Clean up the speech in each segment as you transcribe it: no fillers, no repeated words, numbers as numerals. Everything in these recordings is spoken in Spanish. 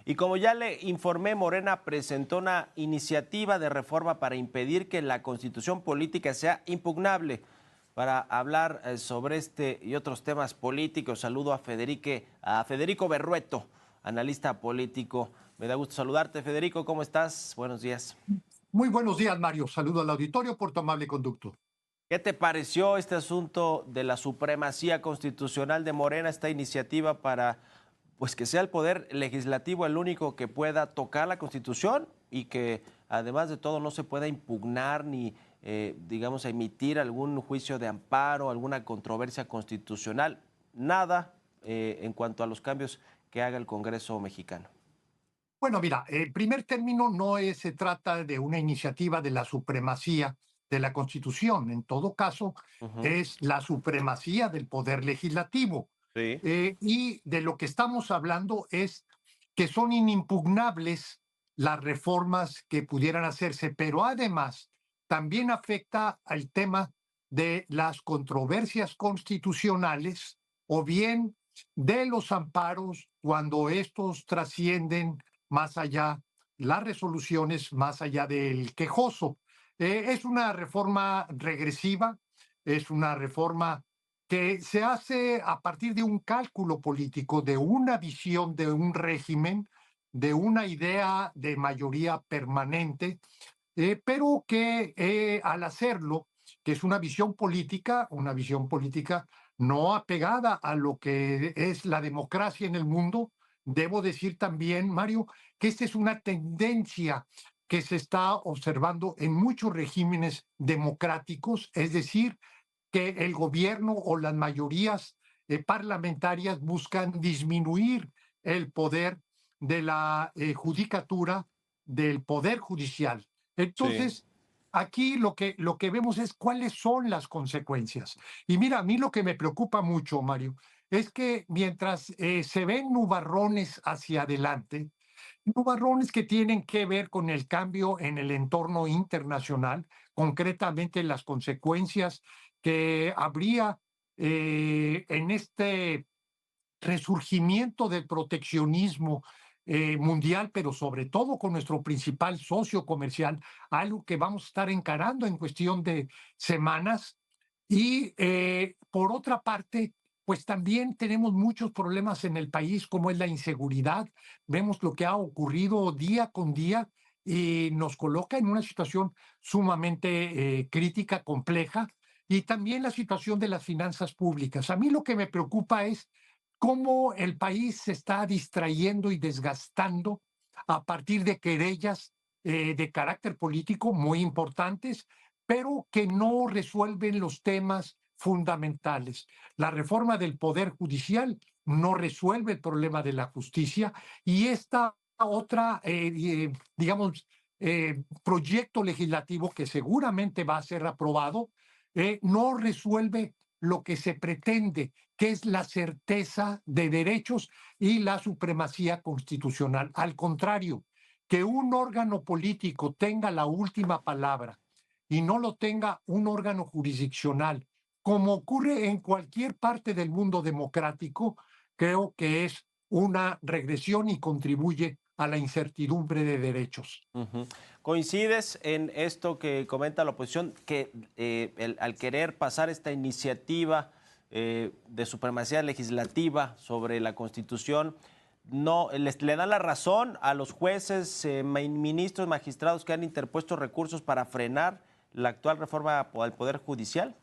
Y como ya le informé, Morena presentó una iniciativa de reforma para impedir que la Constitución política sea impugnable. Para hablar sobre este y otros temas políticos, saludo a Federico Berrueto, analista político. Me da gusto saludarte, Federico. ¿Cómo estás? Buenos días. Muy buenos días, Mario. Saludo al auditorio por tu amable conducto. ¿Qué te pareció este asunto de la supremacía constitucional de Morena, esta iniciativa para pues que sea el poder legislativo el único que pueda tocar la Constitución y que además de todo no se pueda impugnar ni digamos emitir algún juicio de amparo, alguna controversia constitucional, nada en cuanto a los cambios que haga el Congreso mexicano? Bueno, mira, en primer término se trata de una iniciativa de la supremacía de la Constitución. En todo caso, Ujú. es la supremacía del poder legislativo. Sí, Y de lo que estamos hablando es que son inimpugnables las reformas que pudieran hacerse, pero además también afecta al tema de las controversias constitucionales o bien de los amparos cuando estos trascienden más allá, las resoluciones más allá del quejoso. Es una reforma regresiva, es una reforma que se hace a partir de un cálculo político, de una visión de un régimen, de una idea de mayoría permanente, pero que al hacerlo, que es una visión política no apegada a lo que es la democracia en el mundo, debo decir también, Mario, que esta es una tendencia que se está observando en muchos regímenes democráticos, es decir, que el gobierno o las mayorías parlamentarias buscan disminuir el poder de la judicatura, del poder judicial. sí. Entonces, aquí lo que vemos es cuáles son las consecuencias. Y mira, a mí lo que me preocupa mucho, Mario, es que mientras se ven nubarrones hacia adelante, nubarrones que tienen que ver con el cambio en el entorno internacional, concretamente las consecuencias que habría en este resurgimiento del proteccionismo mundial, pero sobre todo con nuestro principal socio comercial, algo que vamos a estar encarando en cuestión de semanas. Y por otra parte, pues también tenemos muchos problemas en el país, como es la inseguridad. Vemos lo que ha ocurrido día con día y nos coloca en una situación sumamente crítica, compleja, y también la situación de las finanzas públicas. A mí lo que me preocupa es cómo el país se está distrayendo y desgastando a partir de querellas de carácter político muy importantes, pero que no resuelven los temas fundamentales. La reforma del Poder Judicial no resuelve el problema de la justicia y esta otra, digamos, proyecto legislativo que seguramente va a ser aprobado, no resuelve lo que se pretende, que es la certeza de derechos y la supremacía constitucional. Al contrario, que un órgano político tenga la última palabra y no lo tenga un órgano jurisdiccional, como ocurre en cualquier parte del mundo democrático, creo que es una regresión y contribuye a la incertidumbre de derechos. Ujú. ¿Coincides en esto que comenta la oposición, que al querer pasar esta iniciativa de supremacía legislativa sobre la Constitución, no le dan la razón a los jueces, ministros, magistrados que han interpuesto recursos para frenar la actual reforma al Poder Judicial?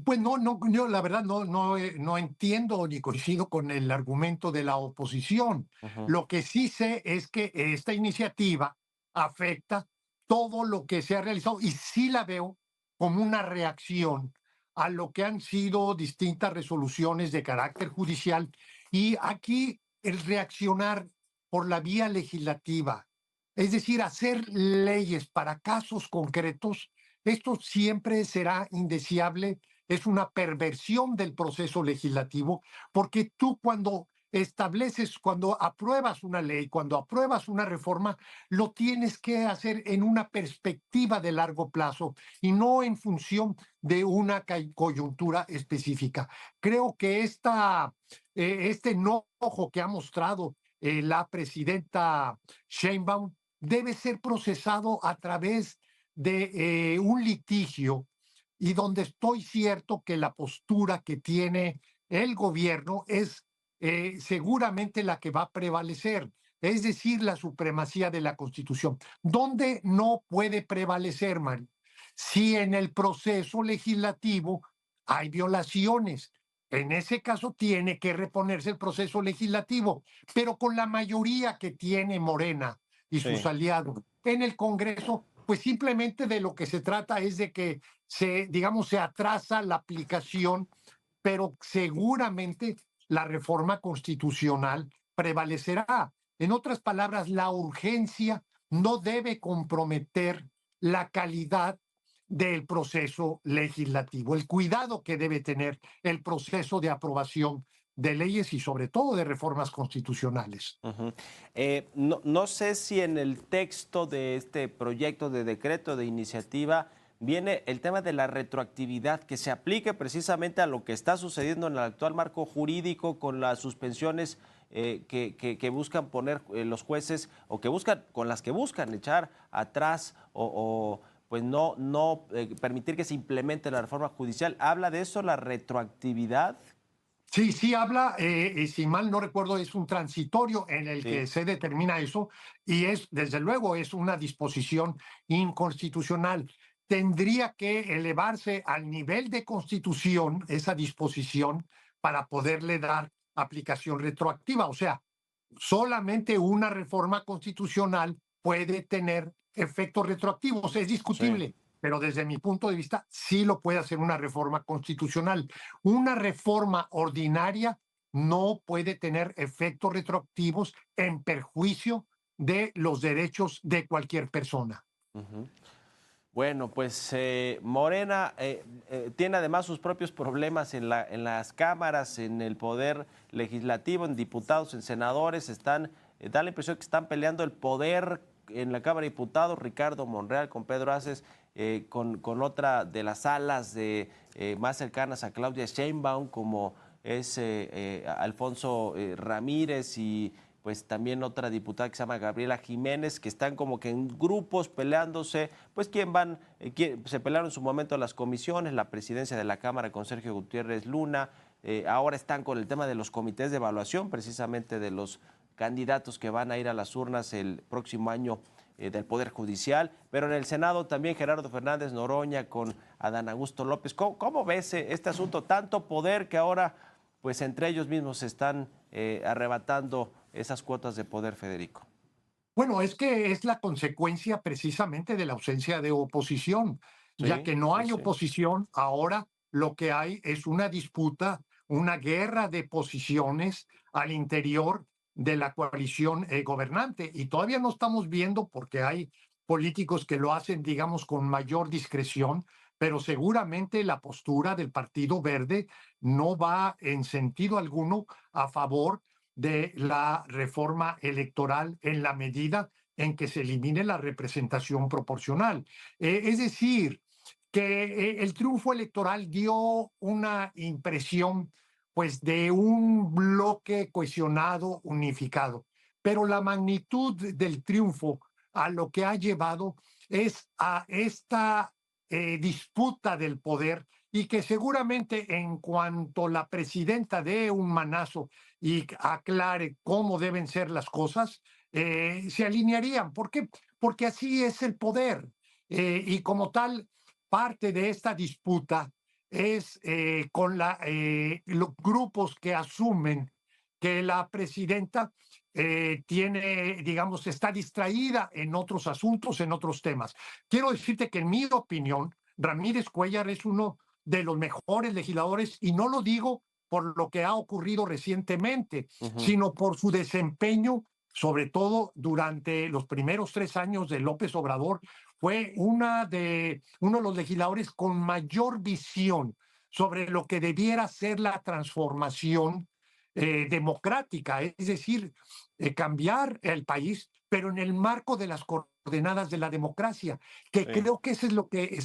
Pues no, yo la verdad no entiendo ni coincido con el argumento de la oposición. Ujú. Lo que sí sé es que esta iniciativa afecta todo lo que se ha realizado y sí la veo como una reacción a lo que han sido distintas resoluciones de carácter judicial. Y aquí el reaccionar por la vía legislativa, es decir, hacer leyes para casos concretos, esto siempre será indeseable, es una perversión del proceso legislativo, porque tú cuando apruebas una ley, cuando apruebas una reforma, lo tienes que hacer en una perspectiva de largo plazo y no en función de una coyuntura específica. Creo que este enojo que ha mostrado la presidenta Sheinbaum debe ser procesado a través de un litigio y donde estoy cierto que la postura que tiene el gobierno es seguramente la que va a prevalecer, es decir, la supremacía de la Constitución. ¿Dónde no puede prevalecer, Mario? Si en el proceso legislativo hay violaciones. En ese caso tiene que reponerse el proceso legislativo, pero con la mayoría que tiene Morena y sus Sí. aliados en el Congreso, pues simplemente de lo que se trata es de que digamos, se atrasa la aplicación, pero seguramente la reforma constitucional prevalecerá. En otras palabras, la urgencia no debe comprometer la calidad del proceso legislativo, el cuidado que debe tener el proceso de aprobación de leyes y sobre todo de reformas constitucionales. Ujú. No sé si en el texto de este proyecto de decreto de iniciativa viene el tema de la retroactividad, que se aplique precisamente a lo que está sucediendo en el actual marco jurídico con las suspensiones que buscan poner los jueces o que buscan, con las que buscan echar atrás pues no permitir que se implemente la reforma judicial. ¿Habla de eso la retroactividad? Sí, sí habla, si mal no recuerdo, es un transitorio en el Sí. que se determina eso y es, desde luego, es una disposición inconstitucional. Tendría que elevarse al nivel de constitución esa disposición para poderle dar aplicación retroactiva. O sea, solamente una reforma constitucional puede tener efectos retroactivos. Es Sí. discutible, pero desde mi punto de vista sí lo puede hacer una reforma constitucional. Una reforma ordinaria no puede tener efectos retroactivos en perjuicio de los derechos de cualquier persona. Ujú. Bueno, pues Morena tiene además sus propios problemas en las cámaras, en el poder legislativo, en diputados, en senadores. Da la impresión que están peleando el poder en la Cámara de Diputados, Ricardo Monreal con Pedro Aces, con otra de las alas más cercanas a Claudia Sheinbaum, como es Alfonso Ramírez y pues también otra diputada que se llama Gabriela Jiménez, que están como que en grupos peleándose, pues se pelearon en su momento las comisiones, la presidencia de la Cámara con Sergio Gutiérrez Luna, ahora están con el tema de los comités de evaluación, precisamente de los candidatos que van a ir a las urnas el próximo año del Poder Judicial, pero en el Senado también Gerardo Fernández Noroña con Adán Augusto López. ¿Cómo ves este asunto? Tanto poder que ahora, pues entre ellos mismos se están arrebatando esas cuotas de poder, Federico. Bueno, es que es la consecuencia precisamente de la ausencia de oposición, ya Sí, que no sí, hay sí. oposición, ahora lo que hay es una disputa, una guerra de posiciones al interior de la coalición gobernante. Y todavía no estamos viendo porque hay políticos que lo hacen, digamos, con mayor discreción, pero seguramente la postura del Partido Verde no va en sentido alguno a favor de la reforma electoral en la medida en que se elimine la representación proporcional. Es decir, que el triunfo electoral dio una impresión pues de un bloque cohesionado, unificado, pero la magnitud del triunfo a lo que ha llevado es a esta disputa del poder y que seguramente en cuanto la presidenta dé un manazo y aclare cómo deben ser las cosas, se alinearían. ¿Por qué? Porque así es el poder. Y como tal, parte de esta disputa es con los grupos que asumen que la presidenta tiene, digamos, está distraída en otros asuntos, en otros temas. Quiero decirte que en mi opinión, Ramírez Cuellar es uno de los mejores legisladores y no lo digo por lo que ha ocurrido recientemente, Ujú. sino por su desempeño, sobre todo durante los primeros 3 años de López Obrador. Fue uno de los legisladores con mayor visión sobre lo que debiera ser la transformación democrática, es decir, cambiar el país, pero en el marco de las coordenadas de la democracia, que Sí. creo que eso es lo que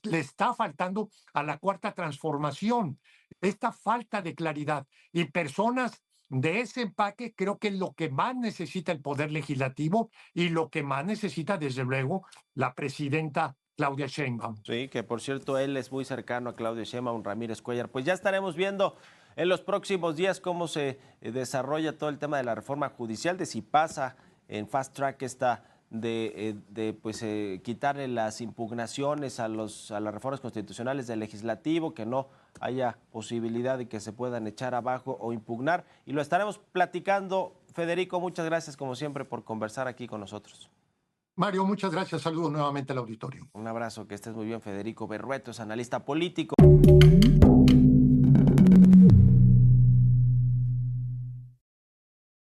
le está faltando a la cuarta transformación, esta falta de claridad y personas de ese empaque creo que es lo que más necesita el Poder Legislativo y lo que más necesita, desde luego, la presidenta Claudia Sheinbaum. Sí, que por cierto, él es muy cercano a Claudio Sheinbaum, Ramírez Cuellar. Pues ya estaremos viendo en los próximos días cómo se desarrolla todo el tema de la reforma judicial, de si pasa en fast track esta quitarle las impugnaciones a las reformas constitucionales del legislativo, que no haya posibilidad de que se puedan echar abajo o impugnar. Y lo estaremos platicando. Federico, muchas gracias como siempre por conversar aquí con nosotros. Mario, muchas gracias. Saludos nuevamente al auditorio. Un abrazo, que estés muy bien. Federico Berrueto es analista político.